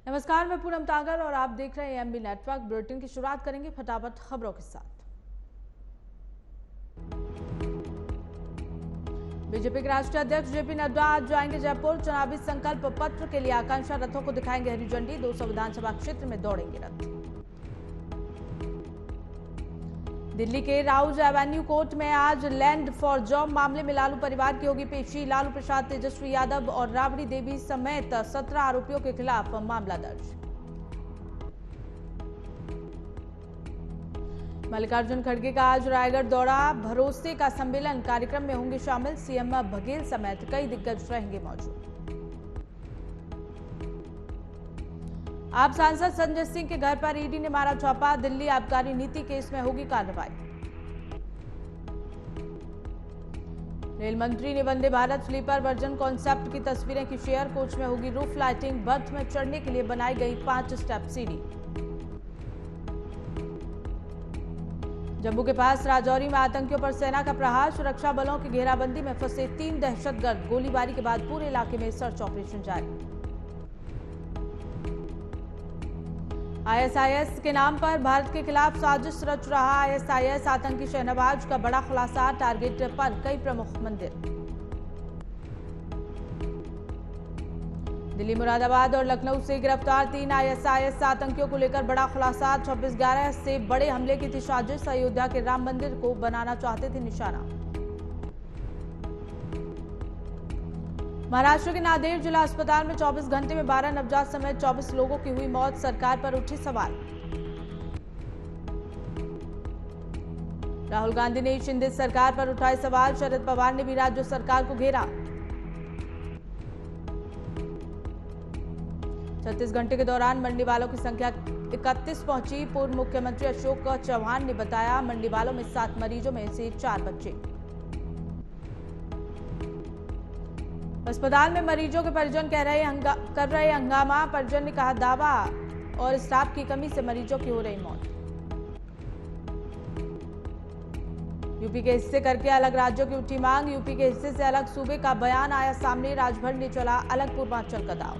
नमस्कार, मैं पूनम तागर और आप देख रहे हैं एमबी नेटवर्क। बुलेटिन की शुरुआत करेंगे फटाफट खबरों के साथ। बीजेपी के राष्ट्रीय अध्यक्ष जेपी नड्डा आज जाएंगे जयपुर। चुनावी संकल्प पत्र के लिए आकांक्षा रथों को दिखाएंगे हरी झंडी। 200 विधानसभा क्षेत्र में दौड़ेंगे रथ। दिल्ली के राउज एवेन्यू कोर्ट में आज लैंड फॉर जॉब मामले में लालू परिवार की होगी पेशी। लालू प्रसाद, तेजस्वी यादव और राबड़ी देवी समेत 17 आरोपियों के खिलाफ मामला दर्ज। मल्लिकार्जुन खड़गे का आज रायगढ़ दौरा। भरोसे का सम्मेलन कार्यक्रम में होंगे शामिल। सीएम बघेल समेत कई दिग्गज रहेंगे मौजूद। आप सांसद संजय सिंह के घर पर ईडी ने मारा छापा। दिल्ली आबकारी नीति केस में होगी कार्रवाई। रेल मंत्री ने Vande Bharat sleeper version concept की तस्वीरें की शेयर। कोच में होगी रूफ लाइटिंग। बर्थ में चढ़ने के लिए बनाई गई 5 स्टेप सीढ़ी। जम्मू के पास राजौरी में आतंकियों पर सेना का प्रहार। सुरक्षा बलों की घेराबंदी में फंसे 3 दहशतगर्द। गोलीबारी के बाद पूरे इलाके में सर्च ऑपरेशन जारी। आईएसआईएस के नाम पर भारत के खिलाफ साजिश रच रहा आईएसआईएस आतंकी शहनवाज का बड़ा खुलासा। टारगेट पर कई प्रमुख मंदिर। दिल्ली, मुरादाबाद और लखनऊ से गिरफ्तार 3 आईएसआईएस आतंकियों को लेकर बड़ा खुलासा। 26/11 से बड़े हमले की थी साजिश। अयोध्या के राम मंदिर को बनाना चाहते थे निशाना। महाराष्ट्र के नांदेड़ जिला अस्पताल में 24 घंटे में 12 नवजात समेत 24 लोगों की हुई मौत। सरकार पर उठे सवाल। राहुल गांधी ने शिंदे सरकार पर उठाए सवाल। शरद पवार ने भी राज्य सरकार को घेरा। 36 घंटे के दौरान मरने वालों की संख्या 31 पहुंची। पूर्व मुख्यमंत्री अशोक चौहान ने बताया मरने वालों में 7 मरीजों में से 4 बच्चे। अस्पताल में मरीजों के परिजन कर रहे हंगामा। परिजन ने कहा दावा और स्टाफ की कमी से मरीजों की हो रही मौत। यूपी के हिस्से करके अलग राज्यों की उठी मांग। यूपी के हिस्से से अलग सूबे का बयान आया सामने। राजभर ने चला अलग पूर्वांचल का दाव।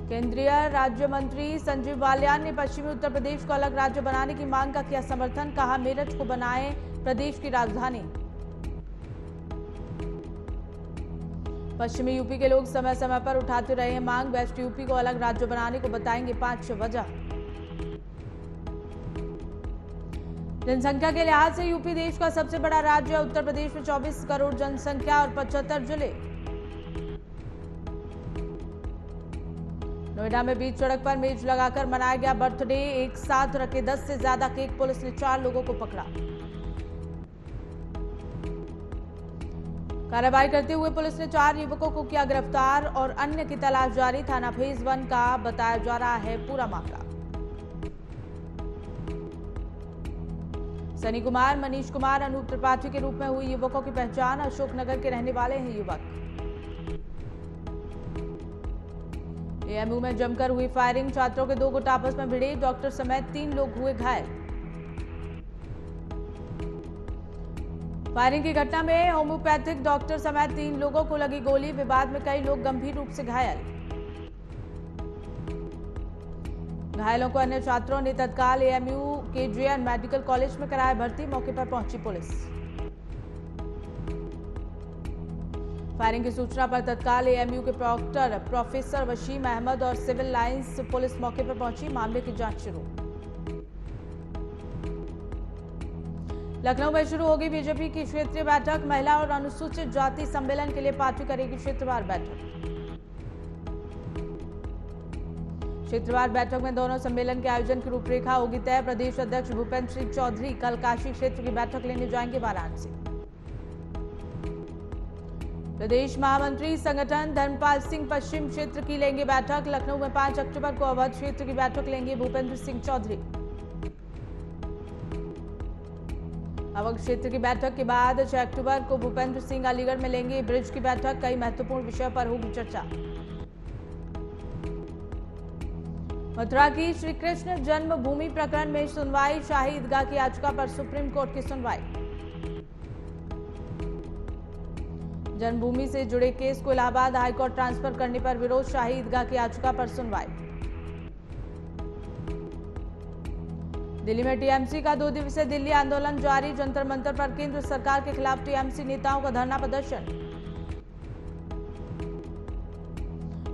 केंद्रीय राज्य मंत्री संजीव बालियान ने पश्चिमी उत्तर प्रदेश को अलग राज्य बनाने की मांग का किया समर्थन। कहा मेरठ को बनाएं प्रदेश की राजधानी। पश्चिमी यूपी के लोग समय समय पर उठाते रहे हैं मांग। वेस्ट यूपी को अलग राज्य बनाने को बताएंगे 5 वजह। जनसंख्या के लिहाज से यूपी देश का सबसे बड़ा राज्य है। उत्तर प्रदेश में 24 करोड़ जनसंख्या और 75 जिले। नोएडा में बीच सड़क पर मेज लगाकर मनाया गया बर्थडे। एक साथ रखे 10 से ज्यादा केक। पुलिस ने 4 लोगों को पकड़ा। कार्रवाई करते हुए पुलिस ने 4 युवकों को किया गिरफ्तार और अन्य की तलाश जारी। थाना फेज 1 का बताया जा रहा है पूरा मामला। सनी कुमार, मनीष कुमार, अनूप त्रिपाठी के रूप में हुई युवकों की पहचान। अशोकनगर के रहने वाले हैं युवक। एएमयू में जमकर हुई फायरिंग। छात्रों के 2 गुट आपस में भिड़े। डॉक्टर समेत 3 लोग हुए घायल। फायरिंग की घटना में होम्योपैथिक डॉक्टर समेत 3 लोगों को लगी गोली। विवाद में कई लोग गंभीर रूप से घायल। घायलों को अन्य छात्रों ने तत्काल एएमयू केजीएन मेडिकल कॉलेज में कराया भर्ती। मौके पर पहुंची पुलिस। फायरिंग की सूचना पर तत्काल एएमयू के प्रॉक्टर प्रोफेसर वसीम अहमद और सिविल लाइंस पुलिस मौके पर पहुंची। मामले की जांच शुरू। लखनऊ में शुरू होगी बीजेपी की क्षेत्रीय बैठक। महिला और अनुसूचित जाति सम्मेलन के लिए पार्टी करेगी क्षेत्रवार बैठक। क्षेत्रवार बैठक में दोनों सम्मेलन के आयोजन की रूपरेखा होगी तय। प्रदेश अध्यक्ष भूपेंद्र सिंह चौधरी कल काशी क्षेत्र की बैठक लेने जाएंगे वाराणसी। प्रदेश महामंत्री संगठन धर्मपाल सिंह पश्चिम क्षेत्र की लेंगे बैठक। लखनऊ में 5 अक्टूबर को अवध क्षेत्र की बैठक लेंगे भूपेंद्र सिंह चौधरी। अवध क्षेत्र की बैठक के बाद 6 अक्टूबर को भूपेंद्र सिंह अलीगढ़ में लेंगे ब्रिज की बैठक। कई महत्वपूर्ण विषयों पर होगी चर्चा। मथुरा की श्री कृष्ण जन्मभूमि प्रकरण में सुनवाई। शाही ईदगाह की याचिका पर सुप्रीम कोर्ट की सुनवाई। जन्मभूमि से जुड़े केस को इलाहाबाद हाईकोर्ट ट्रांसफर करने पर विरोध, शाही ईदगाह की याचिका पर सुनवाई। दिल्ली में टीएमसी का 2 दिवसीय दिल्ली आंदोलन जारी, जंतर मंतर पर केंद्र सरकार के खिलाफ टीएमसी नेताओं का धरना प्रदर्शन।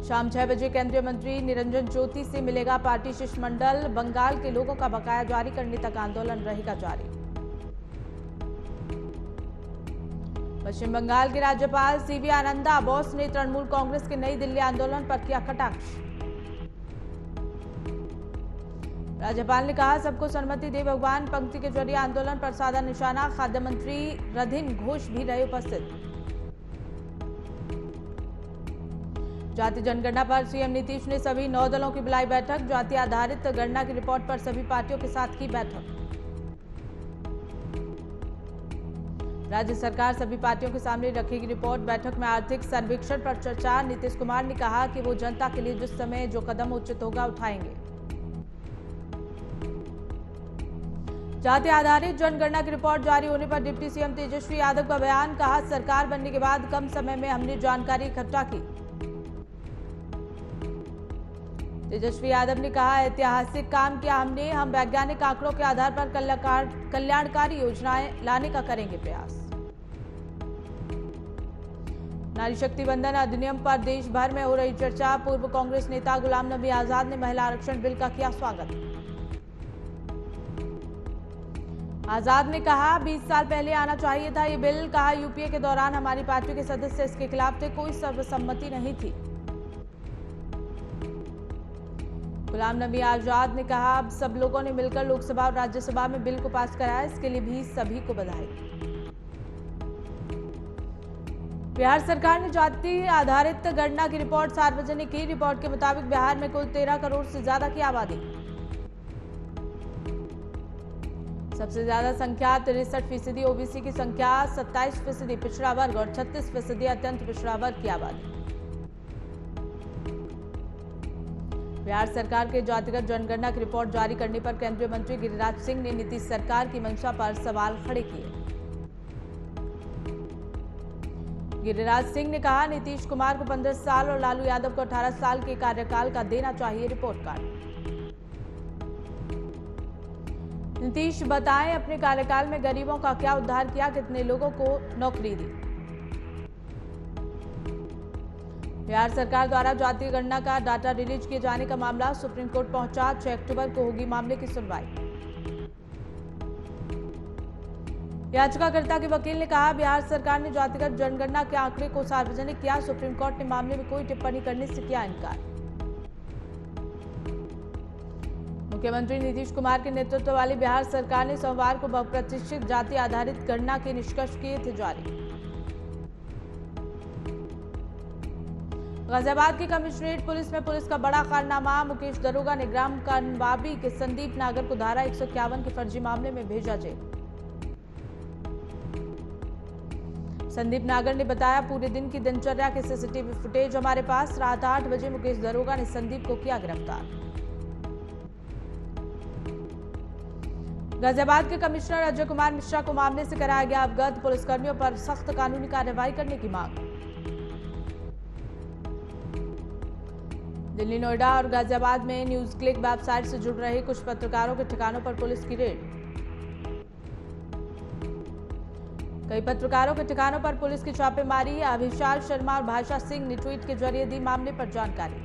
शाम 6 बजे केंद्रीय मंत्री निरंजन ज्योति से मिलेगा पार्टी शिष्टमंडल, बंगाल के लोगों का बकाया जारी करने तक आंदोलन रहेगा जारी। पश्चिम बंगाल के राज्यपाल सीवी आनंदा बोस ने तृणमूल कांग्रेस के नई दिल्ली आंदोलन पर किया कटाक्ष। राज्यपाल ने कहा, सबको सन्मति दे भगवान, पंक्ति के जरिए आंदोलन पर साधा निशाना। खाद्य मंत्री रधिन घोष भी रहे उपस्थित। जाति जनगणना पर सीएम नीतीश ने सभी 9 दलों की बुलाई बैठक, जाति आधारित गणना की रिपोर्ट पर सभी पार्टियों के साथ की बैठक। राज्य सरकार सभी पार्टियों के सामने रखेगी रिपोर्ट, बैठक में आर्थिक सर्वेक्षण पर चर्चा। नीतीश कुमार ने कहा कि वो जनता के लिए जिस समय जो कदम उचित होगा उठाएंगे। जाति आधारित जनगणना की रिपोर्ट जारी होने पर डिप्टी सीएम तेजस्वी यादव का बयान, कहा सरकार बनने के बाद कम समय में हमने जानकारी इकट्ठा की। तेजस्वी यादव ने कहा, ऐतिहासिक काम किया हमने, हम वैज्ञानिक आंकड़ों के आधार पर कल्याणकारी योजनाएं लाने का करेंगे प्रयास। नारी शक्ति बंधन अधिनियम पर देश भर में हो रही चर्चा, पूर्व कांग्रेस नेता गुलाम नबी आजाद ने महिला आरक्षण बिल का किया स्वागत। आजाद ने कहा, 20 साल पहले आना चाहिए था ये बिल, कहा यूपीए के दौरान हमारी पार्टी के सदस्य इसके खिलाफ थे, कोई सर्वसम्मति नहीं थी। गुलाम नबी आजाद ने कहा, अब सब लोगों ने मिलकर लोकसभा और राज्यसभा में बिल को पास कराया, इसके लिए भी सभी को बधाई। बिहार सरकार ने जाति आधारित गणना की रिपोर्ट सार्वजनिक की। रिपोर्ट के मुताबिक बिहार में कुल 13 करोड़ से ज्यादा की आबादी, सबसे ज्यादा संख्या 63% ओबीसी की संख्या, 27% पिछड़ा वर्ग और 36% अत्यंत पिछड़ा वर्ग की आबादी। बिहार सरकार के जातिगत जनगणना की रिपोर्ट जारी करने पर केंद्रीय मंत्री गिरिराज सिंह ने नीतीश सरकार की मंशा पर सवाल खड़े किए। गिरिराज सिंह ने कहा, नीतीश कुमार को 15 साल और लालू यादव को 18 साल के कार्यकाल का देना चाहिए रिपोर्ट कार्ड। नीतीश बताएं अपने कार्यकाल में गरीबों का क्या उद्धार किया, कितने लोगों को नौकरी दी। बिहार सरकार द्वारा जातीय गणना का डाटा रिलीज किए जाने का मामला सुप्रीम कोर्ट पहुंचा, 6 अक्टूबर को होगी मामले की सुनवाई। याचिकाकर्ता के वकील ने कहा, बिहार सरकार ने जातिगत जनगणना के आंकड़े को सार्वजनिक किया, सुप्रीम कोर्ट ने मामले में कोई टिप्पणी करने से किया इनकार। मुख्यमंत्री नीतीश कुमार के नेतृत्व वाली बिहार सरकार ने सोमवार को बहुप्रतिशत जाति आधारित गणना के निष्कर्ष किए थे जारी। गाजियाबाद की कमिश्नरेट पुलिस में पुलिस का बड़ा कारनामा, मुकेश दरोगा ने ग्राम कनवाबी के संदीप नागर को धारा 151 के फर्जी मामले में भेजा जेल। संदीप नागर ने बताया, पूरे दिन की दिनचर्या के सीसीटीवी फुटेज हमारे पास, रात 8 बजे मुकेश दरोगा ने संदीप को किया गिरफ्तार। गाजियाबाद के कमिश्नर अजय कुमार मिश्रा को मामले से कराया गया अवगत, पुलिसकर्मियों पर सख्त कानूनी कार्रवाई करने की मांग। दिल्ली, नोएडा और गाजियाबाद में न्यूज क्लिक वेबसाइट से जुड़ रहे कुछ पत्रकारों के ठिकानों पर पुलिस की रेड। कई पत्रकारों के ठिकानों पर पुलिस की छापेमारी, अभिषाल शर्मा और भाषा सिंह ने ट्वीट के जरिए दी मामले पर जानकारी।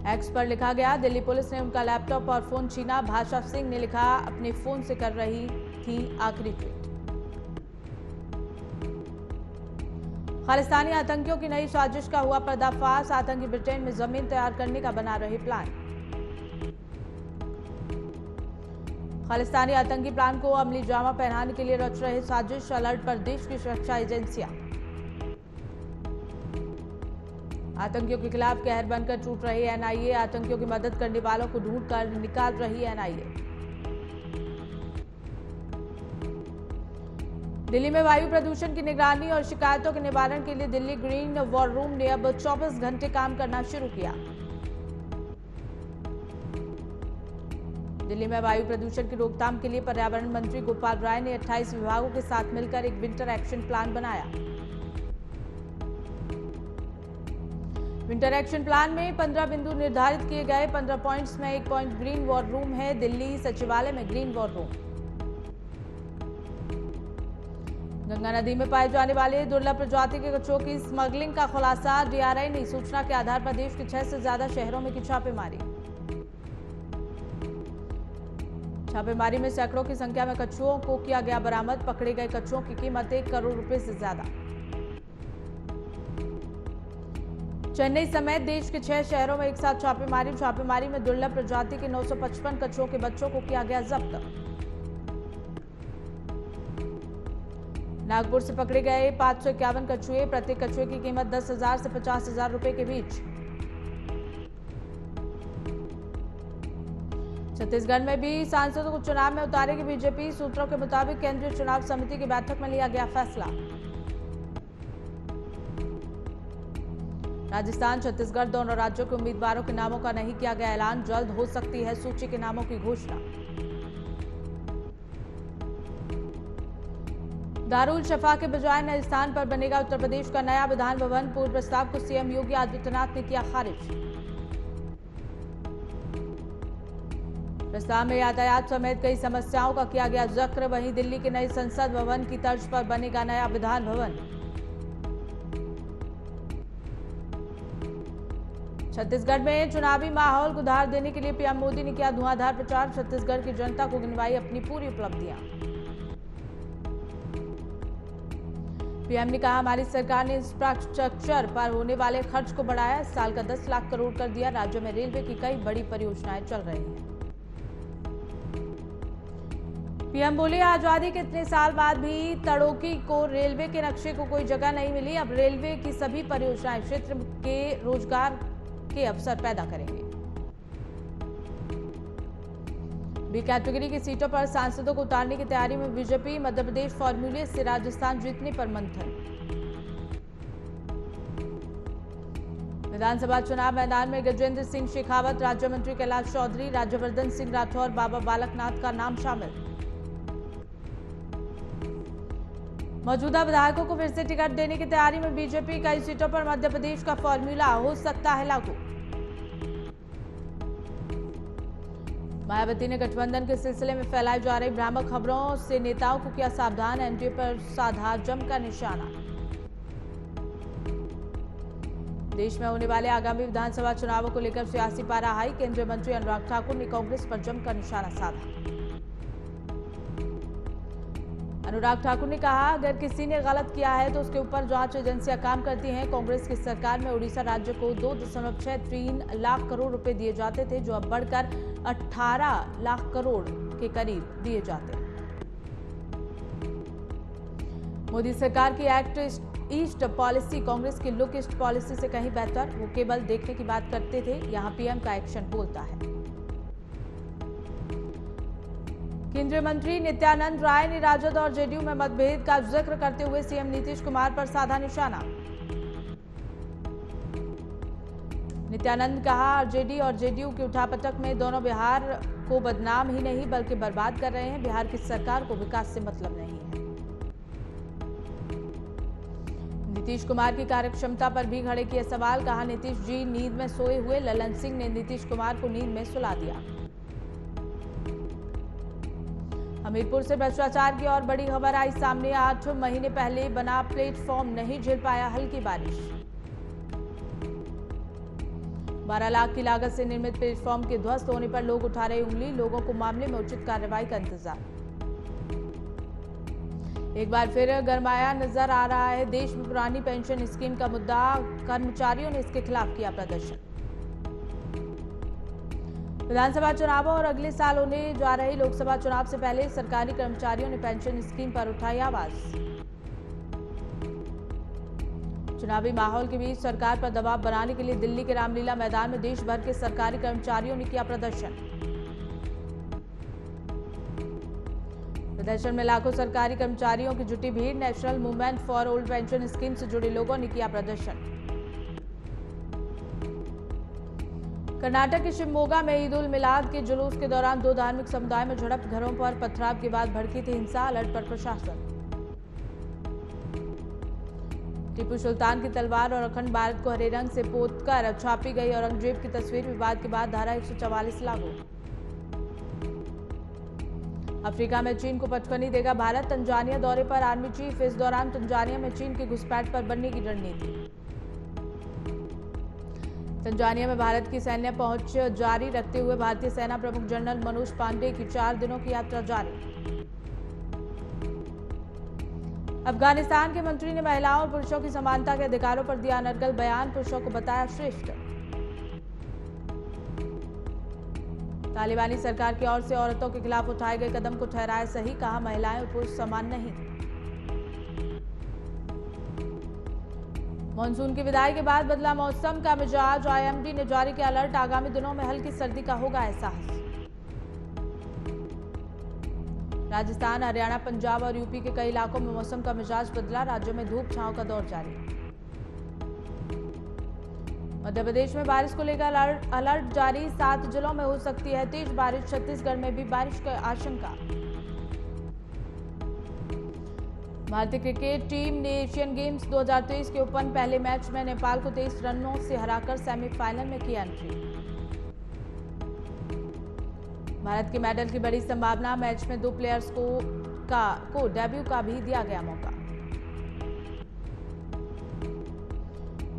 एक्स पर लिखा गया, दिल्ली पुलिस ने उनका लैपटॉप और फोन छीना, भाषा सिंह ने लिखा, अपने फोन से कर रही थी आखिरी ट्वीट। खालिस्तानी आतंकियों की नई साजिश का हुआ पर्दाफाश, आतंकी ब्रिटेन में जमीन तैयार करने का बना रहे प्लान। खालिस्तानी आतंकी प्लान को अमली जामा पहनाने के लिए रच रहे साजिश, अलर्ट पर देश की सुरक्षा एजेंसियां। आतंकियों के खिलाफ कहर बनकर टूट रही एनआईए, आतंकियों की मदद करने वालों को ढूंढकर निकाल रही एनआईए। दिल्ली में वायु प्रदूषण की निगरानी और शिकायतों के निवारण के लिए दिल्ली ग्रीन वॉर रूम ने अब 24 घंटे काम करना शुरू किया। दिल्ली में वायु प्रदूषण की रोकथाम के लिए पर्यावरण मंत्री गोपाल राय ने 28 विभागों के साथ मिलकर एक विंटर एक्शन प्लान बनाया। विंटर एक्शन प्लान में 15 बिंदु निर्धारित किए गए। 15 पॉइंट्स में 1 पॉइंट ग्रीन वॉर रूम है। दिल्ली सचिवालय में ग्रीन वॉर रूम। गंगा नदी में पाए जाने वाले दुर्लभ प्रजाति के कछुओं की स्मगलिंग का खुलासा। डीआरआई ने सूचना के आधार पर देश के 6 से ज्यादा शहरों में की छापेमारी। छापेमारी में सैकड़ों की संख्या में कछुओं को किया गया बरामद। पकड़े गए कछुओं की कीमत 1 करोड़ रुपए से ज्यादा। चेन्नई समेत देश के 6 शहरों में एक साथ छापेमारी। छापेमारी में दुर्लभ प्रजाति के 955 कछुओं के बच्चों को किया गया जब्त। नागपुर से पकड़े गए 551 कछुए। प्रत्येक कछुए की कीमत 10,000 से 50,000 रुपए के बीच। छत्तीसगढ़ में भी सांसदों को चुनाव में उतारेगी बीजेपी। सूत्रों के मुताबिक केंद्रीय चुनाव समिति की बैठक में लिया गया फैसला। राजस्थान, छत्तीसगढ़ दोनों राज्यों के उम्मीदवारों के नामों का नहीं किया गया ऐलान। जल्द हो सकती है सूची के नामों की घोषणा। दारुल शफा के बजाय नए स्थान पर बनेगा उत्तर प्रदेश का नया विधान भवन। पूर्व प्रस्ताव को सीएम योगी आदित्यनाथ ने किया खारिज। प्रस्ताव में यातायात समेत कई समस्याओं का किया गया जिक्र। वहीं दिल्ली के नए संसद भवन की तर्ज पर बनेगा नया विधान भवन। छत्तीसगढ़ में चुनावी माहौल को उधार देने के लिए पीएम मोदी ने किया धुआंधार प्रचार। छत्तीसगढ़ की जनता को गिनवाई अपनी पूरी उपलब्धियां। पीएम ने कहा, हमारी सरकार ने इंफ्रास्ट्रक्चर पर होने वाले खर्च को बढ़ाया। इस साल का 10 लाख करोड़ कर दिया। राज्य में रेलवे की कई बड़ी परियोजनाएं चल रही हैं। पीएम बोले, आजादी के इतने साल बाद भी तड़ोकी को रेलवे के नक्शे को कोई जगह नहीं मिली। अब रेलवे की सभी परियोजनाएं क्षेत्र के रोजगार के अवसर पैदा करेंगे। बी कैटेगरी की सीटों पर सांसदों को उतारने की तैयारी में बीजेपी। मध्य प्रदेश फॉर्मूले से राजस्थान जीतने पर मंथन। विधानसभा चुनाव मैदान में गजेंद्र सिंह शेखावत, राज्य मंत्री कैलाश चौधरी, राज्यवर्धन सिंह राठौर, बाबा बालकनाथ का नाम शामिल। मौजूदा विधायकों को फिर से टिकट देने की तैयारी में बीजेपी। कई सीटों पर मध्य प्रदेश का फॉर्मूला हो सकता है लागू। मायावती ने गठबंधन के सिलसिले में फैलाई जा रही भ्रामक खबरों से नेताओं को किया सावधान। एनडीए पर साधा जमकर निशाना। देश में होने वाले आगामी विधानसभा चुनावों को लेकर सियासी पारा हाई। केंद्रीय मंत्री अनुराग ठाकुर ने कांग्रेस पर जमकर निशाना साधा। अनुराग ठाकुर ने कहा, अगर किसी ने गलत किया है तो उसके ऊपर जांच एजेंसियां काम करती हैं। कांग्रेस की सरकार में उड़ीसा राज्य को 2.63 लाख करोड़ रुपए दिए जाते थे, जो अब बढ़कर 18 लाख करोड़ के करीब दिए जाते हैं। मोदी सरकार की एक्ट ईस्ट पॉलिसी कांग्रेस की लुक ईस्ट पॉलिसी से कहीं बेहतर। वो केवल देखने की बात करते थे, यहां पीएम का एक्शन बोलता है। केंद्रीय मंत्री नित्यानंद राय ने राजद और जेडीयू में मतभेद का जिक्र करते हुए सीएम नीतीश कुमार पर साधा निशाना। नित्यानंद कहा, आरजेडी और जेडीयू की उठापटक में दोनों बिहार को बदनाम ही नहीं बल्कि बर्बाद कर रहे हैं। बिहार की सरकार को विकास से मतलब नहीं है। नीतीश कुमार की कार्यक्षमता पर भी खड़े किए सवाल। कहा, नीतीश जी नींद में सोए हुए। ललन सिंह ने नीतीश कुमार को नींद में सुला दिया। हमीरपुर से भ्रष्टाचार की और बड़ी खबर आई सामने। 8 महीने पहले बना प्लेटफॉर्म नहीं झेल पाया हल्की बारिश। 12 लाख की लागत से निर्मित प्लेटफॉर्म के ध्वस्त होने पर लोग उठा रहे उंगली। लोगों को मामले में उचित कार्रवाई का इंतजार। एक बार फिर गरमाया नजर आ रहा है देश में पुरानी पेंशन स्कीम का मुद्दा। कर्मचारियों ने इसके खिलाफ किया प्रदर्शन। विधानसभा चुनावों और अगले साल होने जा रहे लोकसभा चुनाव से पहले सरकारी कर्मचारियों ने पेंशन स्कीम पर उठाई आवाज। चुनावी माहौल के बीच सरकार पर दबाव बनाने के लिए दिल्ली के रामलीला मैदान में देश भर के सरकारी कर्मचारियों ने किया प्रदर्शन। प्रदर्शन में लाखों सरकारी कर्मचारियों की जुटी भीड़। National movement for old pension scheme से जुड़े लोगों ने किया प्रदर्शन। कर्नाटक के शिवमोगा में ईद उल मिलाद के जुलूस के दौरान दो धार्मिक समुदाय में झड़प, घरों पर पथराव के बाद भड़की थी हिंसा, अलर्ट पर प्रशासन। टीपू सुल्तान की तलवार और अखंड भारत को हरे रंग से पोतकर छापी गई औरंगजेब की तस्वीर, विवाद के बाद धारा 144 लागू। अफ्रीका में चीन को पटखनी देगा भारत, तंजानिया दौरे पर आर्मी चीफ, इस दौरान तंजानिया में चीन की घुसपैठ पर बनने की रणनीति। तंजानिया में भारत की सैन्य पहुंच जारी रखते हुए भारतीय सेना प्रमुख जनरल मनोज पांडे की 4 दिनों की यात्रा जारी। अफगानिस्तान के मंत्री ने महिलाओं और पुरुषों की समानता के अधिकारों पर दिया अनर्गल बयान, पुरुषों को बताया श्रेष्ठ। तालिबानी सरकार की ओर से औरतों के खिलाफ उठाए गए कदम को ठहराया सही, कहा महिलाएं और पुरुष समान नहीं। मानसून की विदाई के बाद बदला मौसम का मिजाज, आईएमडी ने जारी किया अलर्ट, आगामी दिनों में हल्की सर्दी का होगा एहसास। राजस्थान, हरियाणा, पंजाब और यूपी के कई इलाकों में मौसम का मिजाज बदला, राज्यों में धूप छांव का दौर जारी। मध्य प्रदेश में बारिश को लेकर अलर्ट जारी, 7 जिलों में हो सकती है तेज बारिश, छत्तीसगढ़ में भी बारिश की आशंका। भारतीय क्रिकेट टीम ने एशियन गेम्स 2023 के ओपन पहले मैच में नेपाल को 23 रनों से हराकर सेमीफाइनल में की एंट्री। भारत के मेडल की बड़ी संभावना, मैच में 2 प्लेयर्स को डेब्यू का भी दिया गया मौका।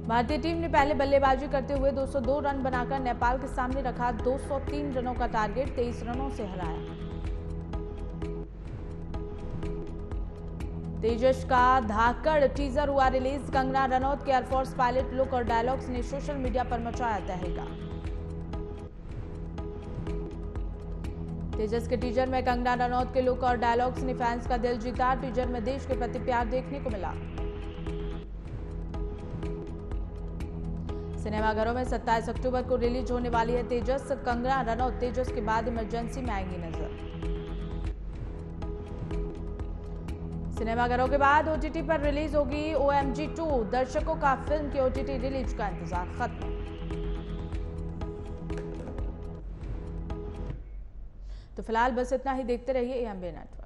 भारतीय टीम ने पहले बल्लेबाजी करते हुए 202 रन बनाकर नेपाल के सामने रखा 203 रनों का टारगेट, 23 रनों से हराया। तेजस का धाकड़ टीजर हुआ रिलीज, कंगना रनौत के एयरफोर्स पायलट लुक और डायलॉग्स ने सोशल मीडिया पर मचाया तहलका। तेजस के टीजर में कंगना रनौत के लुक और डायलॉग्स ने फैंस का दिल जीता, टीजर में देश के प्रति प्यार देखने को मिला। सिनेमाघरों में 27 अक्टूबर को रिलीज होने वाली है तेजस, कंगना रनौत तेजस के बाद इमरजेंसी में आएंगी नजर। सिनेमाघरों के बाद ओटीटी पर रिलीज होगी OMG 2, दर्शकों का फिल्म की ओटीटी रिलीज का इंतजार खत्म। तो फिलहाल बस इतना ही, देखते रहिए AMB नेटवर्क।